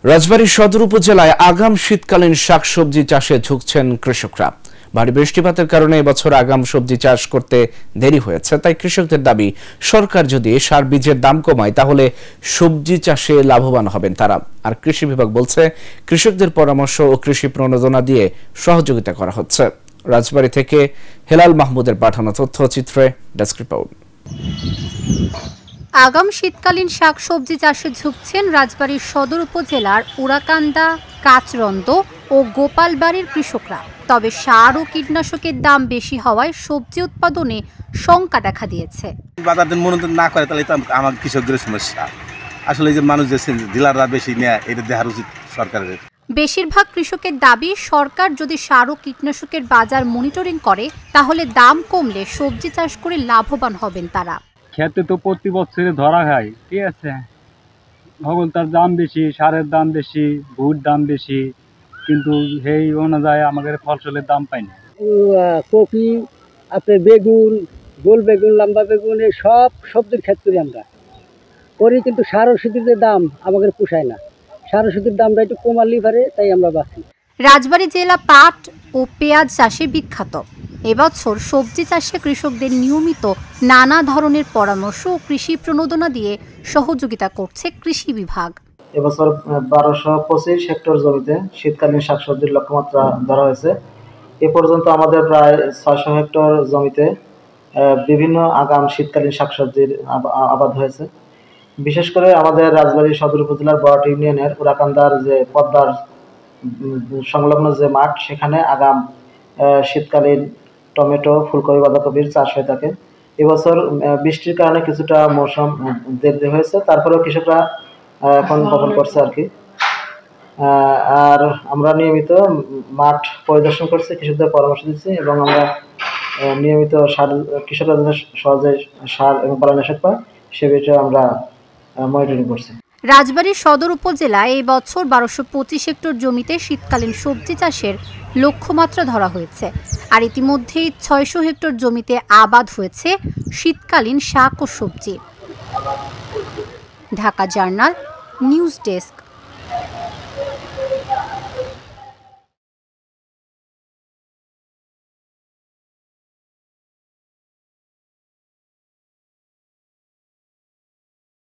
রাজবাড়ী সদর উপজেলায় আগাম শীতকালীন শাকসবজি চাষে ঝুঁকছেন কৃষকরা। ভারী বৃষ্টিপাতের কারণে এবছর আগাম সবজি চাষ করতে দেরি হয়েছে। তাই কৃষকদের দাবি, সরকার যদি সার বীজের দাম কমায় তাহলে সবজি চাষে লাভবান হবেন তারা। আর কৃষি বিভাগ বলছে, কৃষকদের পরামর্শ ও কৃষি প্রণোদনা দিয়ে সহযোগিতা করা হচ্ছে। রাজবাড়ী থেকে হেলাল মাহমুদের পাঠানো তথ্যচিত্রে ডেস্ক রিপোর্ট। আগাম শীতকালীন শাকসবজি চাষে ঝুঁকছেন রাজবাড়ীর সদর উপজেলার উড়াকান্দা, কাচরন্দ ও গোপালবাড়ির কৃষকরা। তবে সার ও কীটনাশকের দাম বেশি হওয়ায় সবজি উৎপাদনে শঙ্কা দেখা দিয়েছে। বাজার মনোনয়ন না করে তাহলে তো আমার কৃষকদের সমস্যা। আসলে এই যে মানুষ যে ডিলাররা বেশি নেয়, এটা দেখার উচিত সরকারের। বেশিরভাগ কৃষকের দাবি, সরকার যদি সার ও কীটনাশকের বাজার মনিটরিং করে তাহলে দাম কমলে সবজি চাষ করে লাভবান হবেন তারা। খেতে তো প্রতি বছরে ধরা খায়, ঠিক আছে, এখন তার দাম বেশি, সারের দাম বেশি, ভুট দাম বেশি, কিন্তু সেই অনুযায়ী আমাদের ফসলের দাম পাই না। কপি, আপনার বেগুন, গোল বেগুন, লম্বা বেগুন, এই সব সবজির ক্ষেত করি আমরা করি, কিন্তু সার ওষুধের যে দাম আমাদের পোষায় না। সার ওষুধের দামটা একটু কমালেই পারে, তাই আমরা বাঁচি। রাজবাড়ী জেলা পাট ও পেঁয়াজ চাষে বিখ্যাত। এবছর সবজি চাষে কৃষকদের নিয়মিত নানা ধরনের পরামর্শ ও কৃষি প্রণোদনা দিয়ে সহযোগিতা করছে কৃষি বিভাগ। এবছর 1225 হেক্টর জমিতে শীতকালীন শাকসবজির লক্ষ্যমাত্রা ধরা হয়েছে। এ পর্যন্ত আমাদের প্রায় 600 হেক্টর জমিতে বিভিন্ন আগাম শীতকালীন শাকসবজির আবাদ হয়েছে। বিশেষ করে আমাদের রাজবাড়ী সদর উপজেলার বড়াট ইউনিয়নের উড়াকান্দার যে পদ্মার সংলগ্ন যে মাঠ, সেখানে আগাম শীতকালীন টমেটো, ফুলকপি, বাঁধাকপির চাষ হয়ে থাকে। এবছর বৃষ্টির কারণে কিছুটা মৌসুম দেরি হয়েছে, তারপরেও কৃষকরা এখন বপন করছে আর কি। আর আমরা নিয়মিত মাঠ পরিদর্শন করছি, কৃষকদের পরামর্শ দিচ্ছি এবং আমরা নিয়মিত কৃষকরা যাতে সহজে সার এবং পালানাশক পায় সে বিষয়ে আমরা মনিটরিং করছি। রাজবাড়ী সদর উপজেলায় এই বছর 1225 হেক্টর জমিতে শীতকালীন সবজি চাষের লক্ষ্যমাত্রা ধরা হয়েছে। আর ইতিমধ্যেই 600 হেক্টর জমিতে আবাদ হয়েছে শীতকালীন শাক ও সবজি। Dhaka journal news desk.